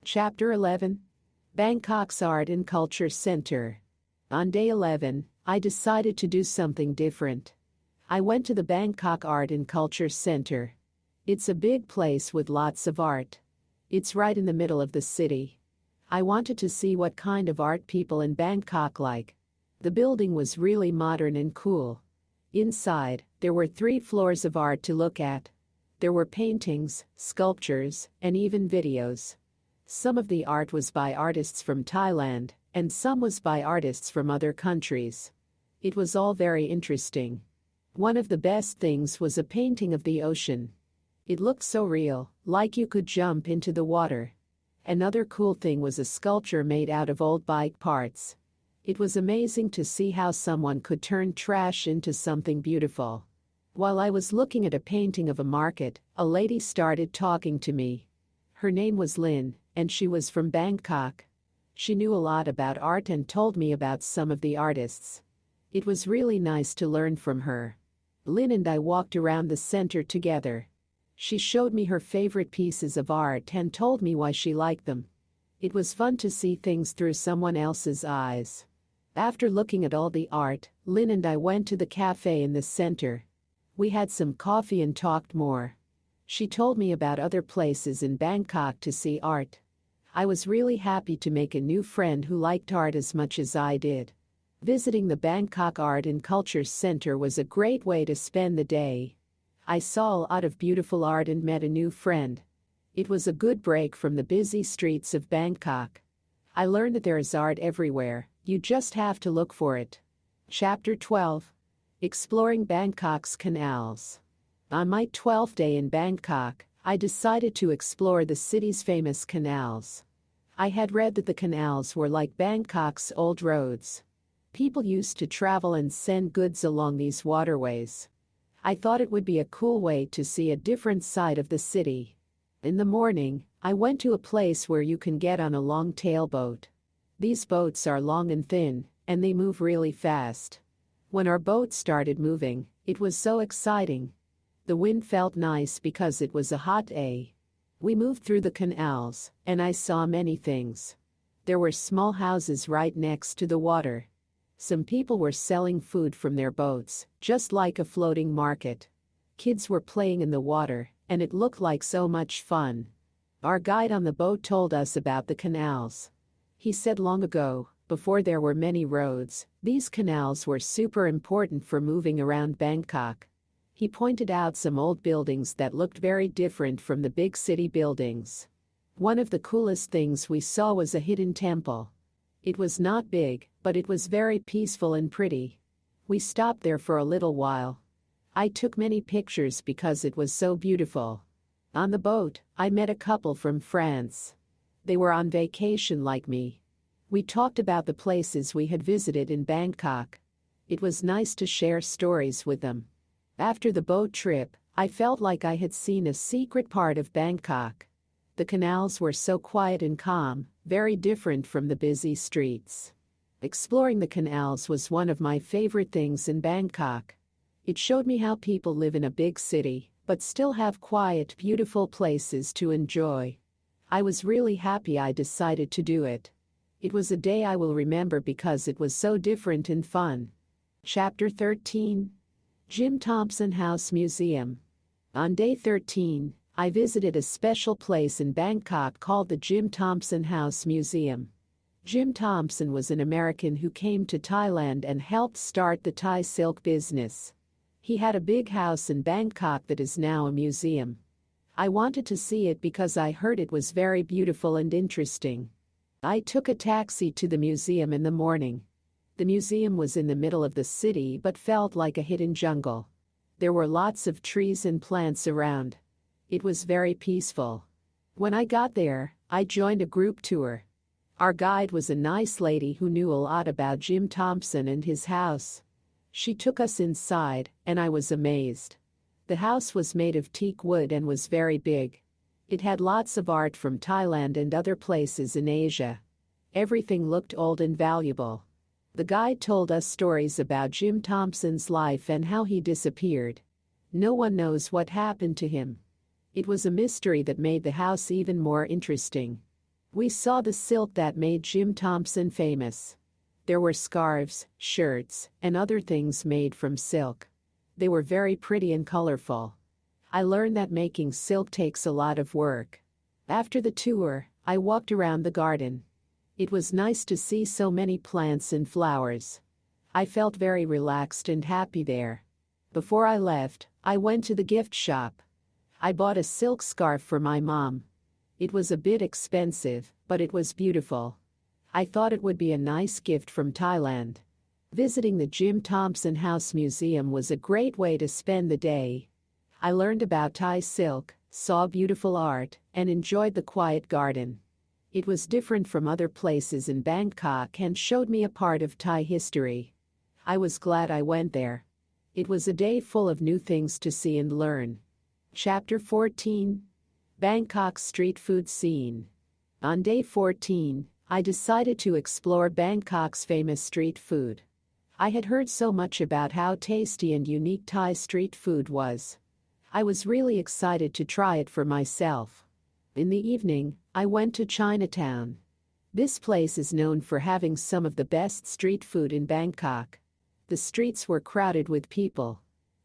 Chapter 11. Bangkok's Art and Culture Center. On day 11, I decided to do something different. I went to the Bangkok Art and Culture Center. It's a big place with lots of art. It's right in the middle of the city. I wanted to see what kind of art people in Bangkok like. The building was really modern and cool. Inside, there were 3 floors of art to look at. There were paintings, sculptures, and even videos. Some of the art was by artists from Thailand, and some was by artists from other countries. It was all very interesting. One of the best things was a painting of the ocean. It looked so real, like you could jump into the water. Another cool thing was a sculpture made out of old bike parts. It was amazing to see how someone could turn trash into something beautiful. While I was looking at a painting of a market, a lady started talking to me. Her name was Lynn, and she was from Bangkok. She knew a lot about art and told me about some of the artists. It was really nice to learn from her. Lynn and I walked around the center together. She showed me her favorite pieces of art and told me why she liked them. It was fun to see things through someone else's eyes. After looking at all the art, Lynn and I went to the cafe in the center. We had some coffee and talked more. She told me about other places in Bangkok to see art. I was really happy to make a new friend who liked art as much as I did. Visiting the Bangkok Art and Culture Center was a great way to spend the day. I saw a lot of beautiful art and met a new friend. It was a good break from the busy streets of Bangkok. I learned that there is art everywhere, you just have to look for it. Chapter 12. Exploring Bangkok's Canals. On my 12th day in Bangkok, I decided to explore the city's famous canals. I had read that the canals were like Bangkok's old roads. People used to travel and send goods along these waterways. I thought it would be a cool way to see a different side of the city. In the morning, I went to a place where you can get on a long tailboat. These boats are long and thin, and they move really fast. When our boat started moving, it was so exciting. The wind felt nice because it was a hot day. We moved through the canals, and I saw many things. There were small houses right next to the water. Some people were selling food from their boats, just like a floating market. Kids were playing in the water, and it looked like so much fun. Our guide on the boat told us about the canals. He said long ago, before there were many roads, these canals were super important for moving around Bangkok. He pointed out some old buildings that looked very different from the big city buildings. One of the coolest things we saw was a hidden temple. It was not big, but it was very peaceful and pretty. We stopped there for a little while. I took many pictures because it was so beautiful. On the boat, I met a couple from France. They were on vacation like me. We talked about the places we had visited in Bangkok. It was nice to share stories with them. After the boat trip, I felt like I had seen a secret part of Bangkok. The canals were so quiet and calm, very different from the busy streets. Exploring the canals was one of my favorite things in Bangkok. It showed me how people live in a big city, but still have quiet, beautiful places to enjoy. I was really happy I decided to do it. It was a day I will remember because it was so different and fun. Chapter 13. Jim Thompson House Museum. On day 13, I visited a special place in Bangkok called the Jim Thompson House Museum. Jim Thompson was an American who came to Thailand and helped start the Thai silk business. He had a big house in Bangkok that is now a museum. I wanted to see it because I heard it was very beautiful and interesting. I took a taxi to the museum in the morning. The museum was in the middle of the city but felt like a hidden jungle. There were lots of trees and plants around. It was very peaceful. When I got there, I joined a group tour. Our guide was a nice lady who knew a lot about Jim Thompson and his house. She took us inside, and I was amazed. The house was made of teak wood and was very big. It had lots of art from Thailand and other places in Asia. Everything looked old and valuable. The guide told us stories about Jim Thompson's life and how he disappeared. No one knows what happened to him. It was a mystery that made the house even more interesting. We saw the silk that made Jim Thompson famous. There were scarves, shirts, and other things made from silk. They were very pretty and colorful. I learned that making silk takes a lot of work. After the tour, I walked around the garden. It was nice to see so many plants and flowers. I felt very relaxed and happy there. Before I left, I went to the gift shop. I bought a silk scarf for my mom. It was a bit expensive, but it was beautiful. I thought it would be a nice gift from Thailand. Visiting the Jim Thompson House Museum was a great way to spend the day. I learned about Thai silk, saw beautiful art, and enjoyed the quiet garden. It was different from other places in Bangkok and showed me a part of Thai history. I was glad I went there. It was a day full of new things to see and learn. Chapter 14. Bangkok Street Food Scene. On day 14, I decided to explore Bangkok's famous street food. I had heard so much about how tasty and unique Thai street food was. I was really excited to try it for myself. In the evening, I went to Chinatown. This place is known for having some of the best street food in Bangkok. The streets were crowded with people.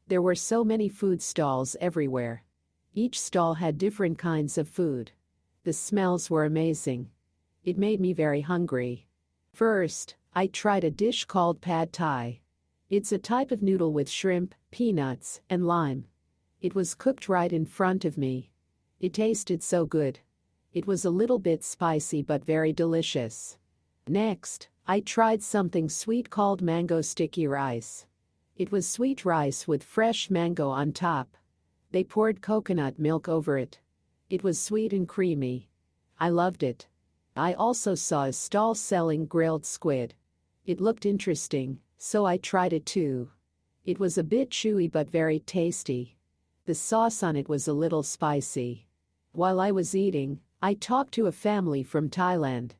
There were so many food stalls everywhere. Each stall had different kinds of food. The smells were amazing. It made me very hungry. First, I tried a dish called pad thai. It's a type of noodle with shrimp, peanuts, and lime. It was cooked right in front of me. It tasted so good. It was a little bit spicy but very delicious. Next, I tried something sweet called mango sticky rice. It was sweet rice with fresh mango on top. They poured coconut milk over it. It was sweet and creamy. I loved it. I also saw a stall selling grilled squid. It looked interesting, so I tried it too. It was a bit chewy but very tasty. The sauce on it was a little spicy. While I was eating, I talked to a family from Thailand.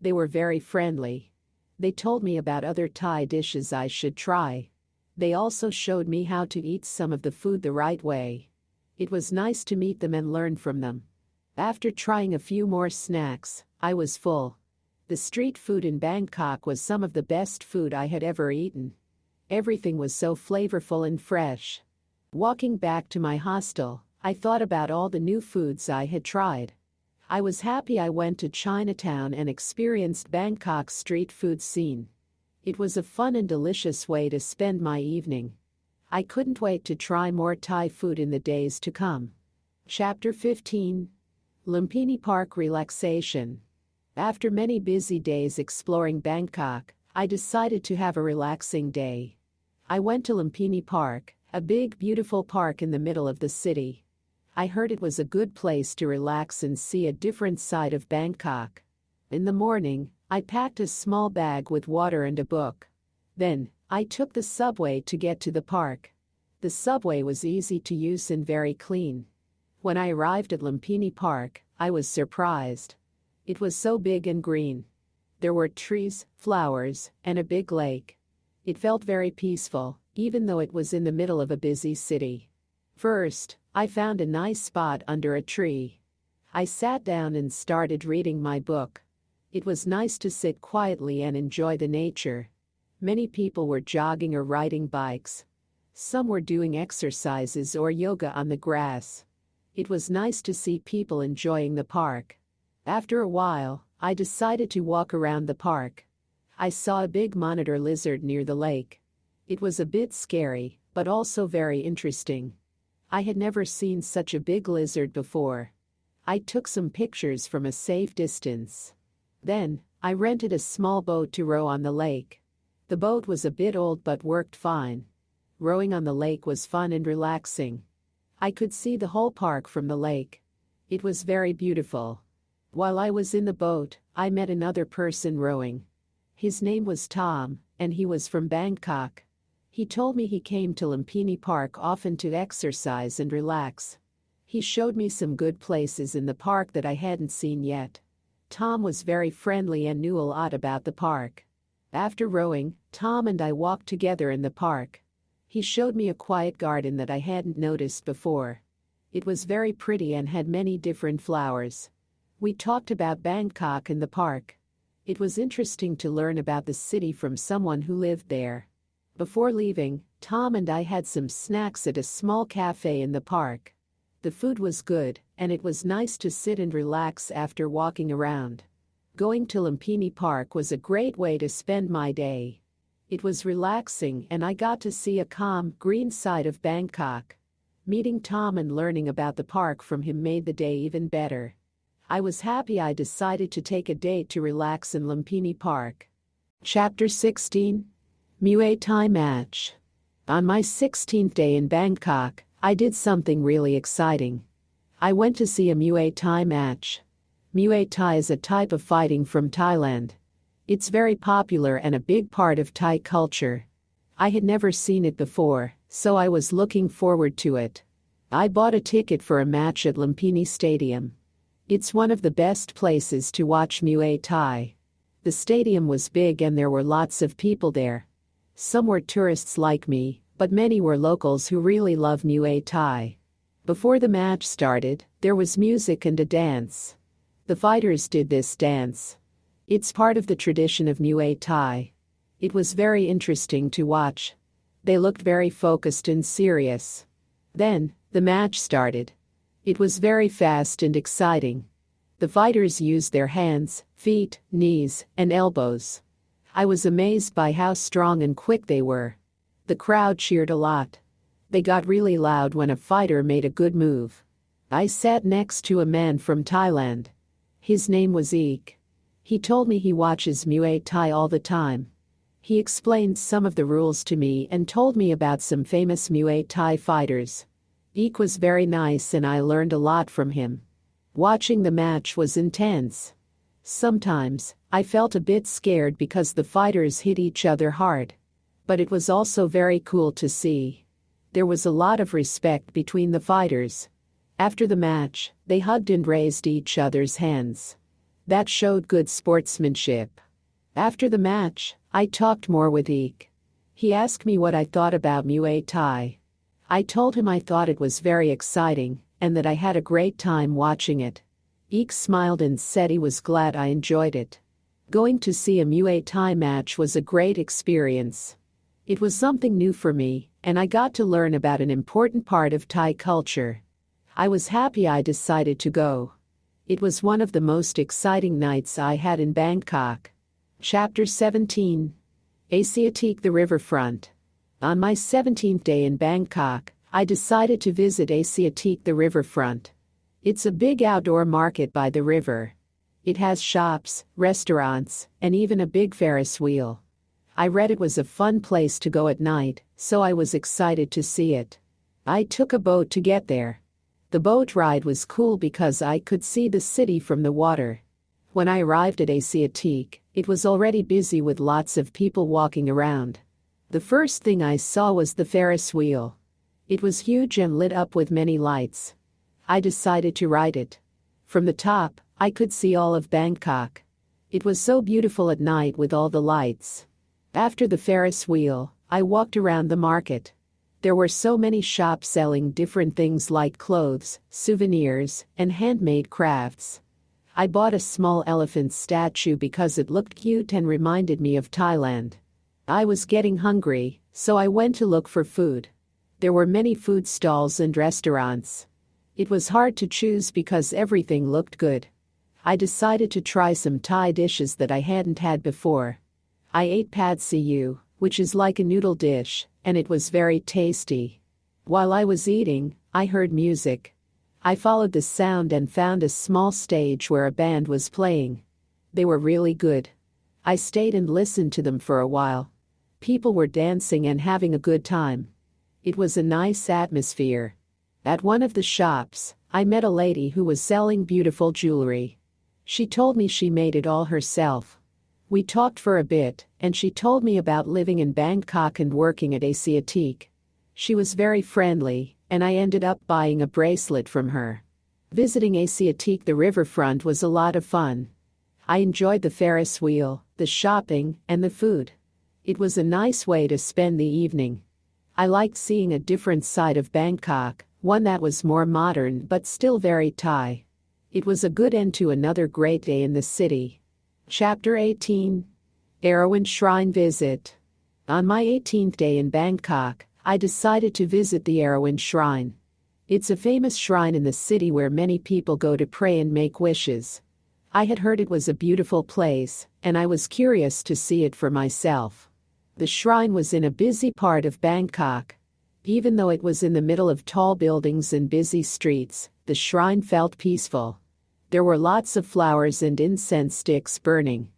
They were very friendly. They told me about other Thai dishes I should try. They also showed me how to eat some of the food the right way. It was nice to meet them and learn from them. After trying a few more snacks, I was full. The street food in Bangkok was some of the best food I had ever eaten. Everything was so flavorful and fresh. Walking back to my hostel, I thought about all the new foods I had tried. I was happy I went to Chinatown and experienced Bangkok's street food scene. It was a fun and delicious way to spend my evening. I couldn't wait to try more Thai food in the days to come. Chapter 15. Lumpini Park Relaxation. After many busy days exploring Bangkok, I decided to have a relaxing day. I went to Lumpini Park, a big beautiful park in the middle of the city. I heard it was a good place to relax and see a different side of Bangkok. In the morning, I packed a small bag with water and a book. Then, I took the subway to get to the park. The subway was easy to use and very clean. When I arrived at Lumpini Park, I was surprised. It was so big and green. There were trees, flowers, and a big lake. It felt very peaceful, even though it was in the middle of a busy city. First, I found a nice spot under a tree. I sat down and started reading my book. It was nice to sit quietly and enjoy the nature. Many people were jogging or riding bikes. Some were doing exercises or yoga on the grass. It was nice to see people enjoying the park. After a while, I decided to walk around the park. I saw a big monitor lizard near the lake. It was a bit scary, but also very interesting. I had never seen such a big lizard before. I took some pictures from a safe distance. Then, I rented a small boat to row on the lake. The boat was a bit old but worked fine. Rowing on the lake was fun and relaxing. I could see the whole park from the lake. It was very beautiful. While I was in the boat, I met another person rowing. His name was Tom, and he was from Bangkok. He told me he came to Lumpini Park often to exercise and relax. He showed me some good places in the park that I hadn't seen yet. Tom was very friendly and knew a lot about the park. After rowing, Tom and I walked together in the park. He showed me a quiet garden that I hadn't noticed before. It was very pretty and had many different flowers. We talked about Bangkok in the park. It was interesting to learn about the city from someone who lived there. Before leaving, Tom and I had some snacks at a small cafe in the park. The food was good, and it was nice to sit and relax after walking around. Going to Lumpini Park was a great way to spend my day. It was relaxing and I got to see a calm, green side of Bangkok. Meeting Tom and learning about the park from him made the day even better. I was happy I decided to take a day to relax in Lumpini Park. Chapter 16. Muay Thai Match. On my 16th day in Bangkok, I did something really exciting. I went to see a Muay Thai match. Muay Thai is a type of fighting from Thailand. It's very popular and a big part of Thai culture. I had never seen it before, so I was looking forward to it. I bought a ticket for a match at Lumpini Stadium. It's one of the best places to watch Muay Thai. The stadium was big and there were lots of people there. Some were tourists like me, but many were locals who really love Muay Thai. Before the match started, there was music and a dance. The fighters did this dance. It's part of the tradition of Muay Thai. It was very interesting to watch. They looked very focused and serious. Then, the match started. It was very fast and exciting. The fighters used their hands, feet, knees, and elbows. I was amazed by how strong and quick they were. The crowd cheered a lot. They got really loud when a fighter made a good move. I sat next to a man from Thailand. His name was Eek. He told me he watches Muay Thai all the time. He explained some of the rules to me and told me about some famous Muay Thai fighters. Eek was very nice and I learned a lot from him. Watching the match was intense. Sometimes, I felt a bit scared because the fighters hit each other hard. But it was also very cool to see. There was a lot of respect between the fighters. After the match, they hugged and raised each other's hands. That showed good sportsmanship. After the match, I talked more with Eek. He asked me what I thought about Muay Thai. I told him I thought it was very exciting and that I had a great time watching it. Eek smiled and said he was glad I enjoyed it. Going to see a Muay Thai match was a great experience. It was something new for me, and I got to learn about an important part of Thai culture. I was happy I decided to go. It was one of the most exciting nights I had in Bangkok. Chapter 17. Asiatique the Riverfront. On my 17th day in Bangkok, I decided to visit Asiatique the Riverfront. It's a big outdoor market by the river. It has shops, restaurants, and even a big Ferris wheel. I read it was a fun place to go at night, so I was excited to see it. I took a boat to get there. The boat ride was cool because I could see the city from the water. When I arrived at Asiatique, it was already busy with lots of people walking around. The first thing I saw was the Ferris wheel. It was huge and lit up with many lights. I decided to ride it. From the top, I could see all of Bangkok. It was so beautiful at night with all the lights. After the Ferris wheel, I walked around the market. There were so many shops selling different things like clothes, souvenirs, and handmade crafts. I bought a small elephant statue because it looked cute and reminded me of Thailand. I was getting hungry, so I went to look for food. There were many food stalls and restaurants. It was hard to choose because everything looked good. I decided to try some Thai dishes that I hadn't had before. I ate pad see ew, which is like a noodle dish, and it was very tasty. While I was eating, I heard music. I followed the sound and found a small stage where a band was playing. They were really good. I stayed and listened to them for a while. People were dancing and having a good time. It was a nice atmosphere. At one of the shops, I met a lady who was selling beautiful jewelry. She told me she made it all herself. We talked for a bit, and she told me about living in Bangkok and working at Asiatique. She was very friendly, and I ended up buying a bracelet from her. Visiting Asiatique the riverfront was a lot of fun. I enjoyed the Ferris wheel, the shopping, and the food. It was a nice way to spend the evening. I liked seeing a different side of Bangkok, one that was more modern but still very Thai. It was a good end to another great day in the city. Chapter 18. Erawan Shrine Visit. On my 18th day in Bangkok, I decided to visit the Erawan Shrine. It's a famous shrine in the city where many people go to pray and make wishes. I had heard it was a beautiful place, and I was curious to see it for myself. The shrine was in a busy part of Bangkok. Even though it was in the middle of tall buildings and busy streets, the shrine felt peaceful. There were lots of flowers and incense sticks burning.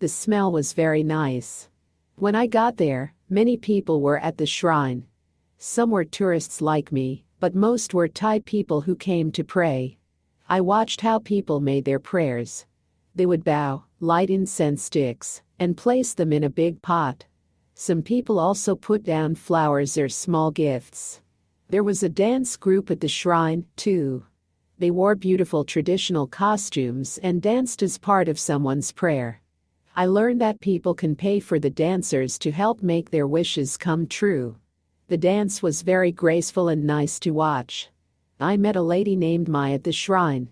The smell was very nice. When I got there, many people were at the shrine. Some were tourists like me, but most were Thai people who came to pray. I watched how people made their prayers. They would bow, light incense sticks, and place them in a big pot. Some people also put down flowers or small gifts. There was a dance group at the shrine, too. They wore beautiful traditional costumes and danced as part of someone's prayer. I learned that people can pay for the dancers to help make their wishes come true. The dance was very graceful and nice to watch. I met a lady named Mai at the shrine.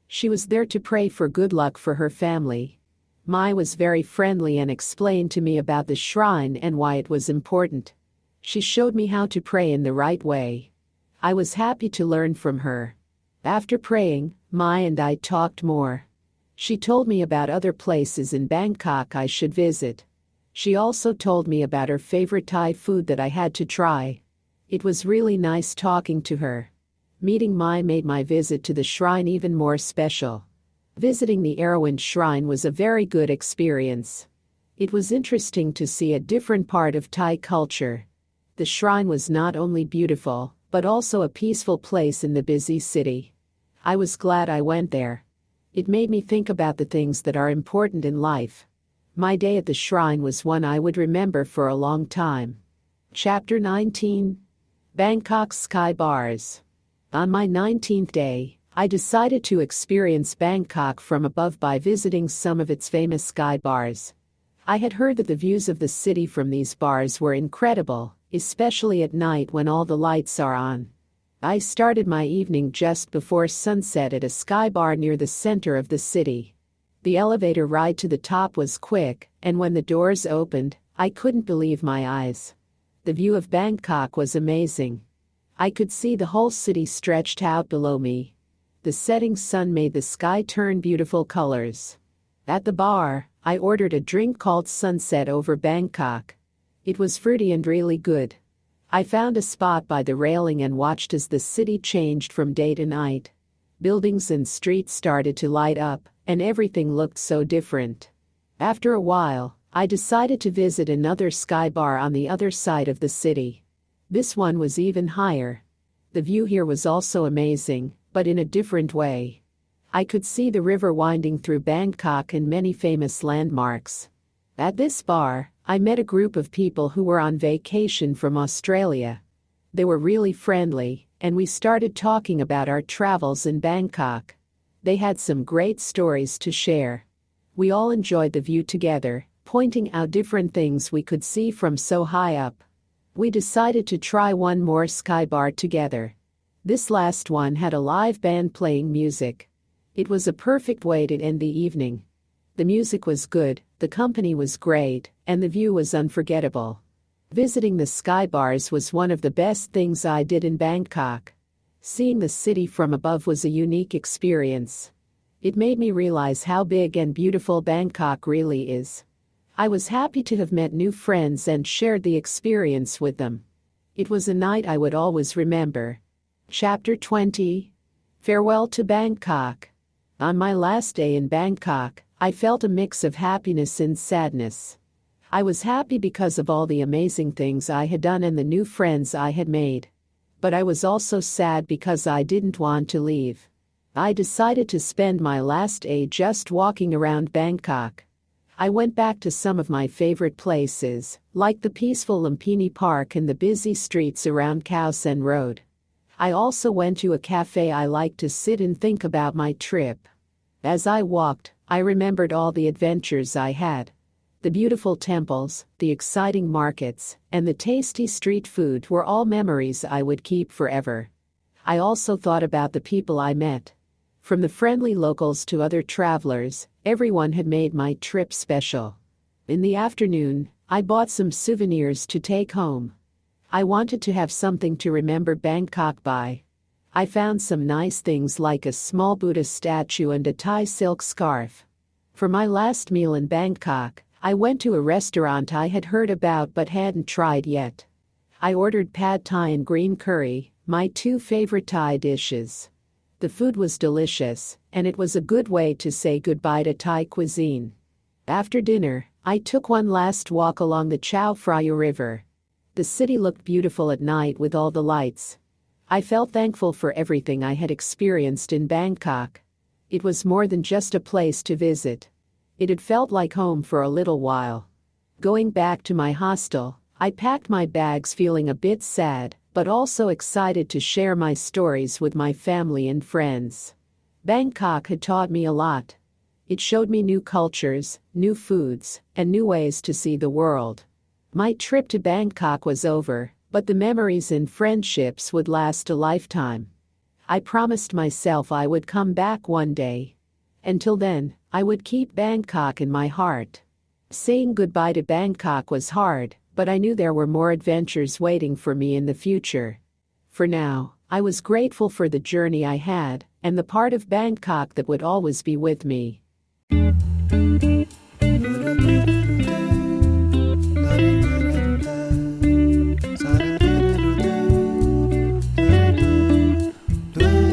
She was there to pray for good luck for her family. Mai was very friendly and explained to me about the shrine and why it was important. She showed me how to pray in the right way. I was happy to learn from her. After praying, Mai and I talked more. She told me about other places in Bangkok I should visit. She also told me about her favorite Thai food that I had to try. It was really nice talking to her. Meeting Mai made my visit to the shrine even more special. Visiting the Erawan Shrine was a very good experience. It was interesting to see a different part of Thai culture. The shrine was not only beautiful, but also a peaceful place in the busy city. I was glad I went there. It made me think about the things that are important in life. My day at the shrine was one I would remember for a long time. Chapter 19. Bangkok Sky Bars. On my 19th day, I decided to experience Bangkok from above by visiting some of its famous sky bars. I had heard that the views of the city from these bars were incredible, especially at night when all the lights are on. I started my evening just before sunset at a sky bar near the center of the city. The elevator ride to the top was quick, and when the doors opened, I couldn't believe my eyes. The view of Bangkok was amazing. I could see the whole city stretched out below me. The setting sun made the sky turn beautiful colors. At the bar, I ordered a drink called Sunset over Bangkok. It was fruity and really good. I found a spot by the railing and watched as the city changed from day to night. Buildings and streets started to light up, and everything looked so different. After a while, I decided to visit another sky bar on the other side of the city. This one was even higher. The view here was also amazing, but in a different way. I could see the river winding through Bangkok and many famous landmarks. At this bar, I met a group of people who were on vacation from Australia. They were really friendly, and we started talking about our travels in Bangkok. They had some great stories to share. We all enjoyed the view together, pointing out different things we could see from so high up. We decided to try one more sky bar together. This last one had a live band playing music. It was a perfect way to end the evening. The music was good, the company was great, and the view was unforgettable. Visiting the sky bars was one of the best things I did in Bangkok. Seeing the city from above was a unique experience. It made me realize how big and beautiful Bangkok really is. I was happy to have met new friends and shared the experience with them. It was a night I would always remember. Chapter 20. Farewell to Bangkok. On my last day in Bangkok, I felt a mix of happiness and sadness. I was happy because of all the amazing things I had done and the new friends I had made. But I was also sad because I didn't want to leave. I decided to spend my last day just walking around Bangkok. I went back to some of my favorite places, like the peaceful Lumpini Park and the busy streets around Khao Sen Road. I also went to a cafe I liked to sit and think about my trip. As I walked, I remembered all the adventures I had. The beautiful temples, the exciting markets, and the tasty street food were all memories I would keep forever. I also thought about the people I met. From the friendly locals to other travelers, everyone had made my trip special. In the afternoon, I bought some souvenirs to take home. I wanted to have something to remember Bangkok by. I found some nice things like a small Buddha statue and a Thai silk scarf. For my last meal in Bangkok, I went to a restaurant I had heard about but hadn't tried yet. I ordered pad thai and green curry, my two favorite Thai dishes. The food was delicious, and it was a good way to say goodbye to Thai cuisine. After dinner, I took one last walk along the Chao Phraya River. The city looked beautiful at night with all the lights. I felt thankful for everything I had experienced in Bangkok. It was more than just a place to visit. It had felt like home for a little while. Going back to my hostel, I packed my bags feeling a bit sad, but also excited to share my stories with my family and friends. Bangkok had taught me a lot. It showed me new cultures, new foods, and new ways to see the world. My trip to Bangkok was over, but the memories and friendships would last a lifetime. I promised myself I would come back one day. Until then, I would keep Bangkok in my heart. Saying goodbye to Bangkok was hard, but I knew there were more adventures waiting for me in the future. For now, I was grateful for the journey I had, and the part of Bangkok that would always be with me.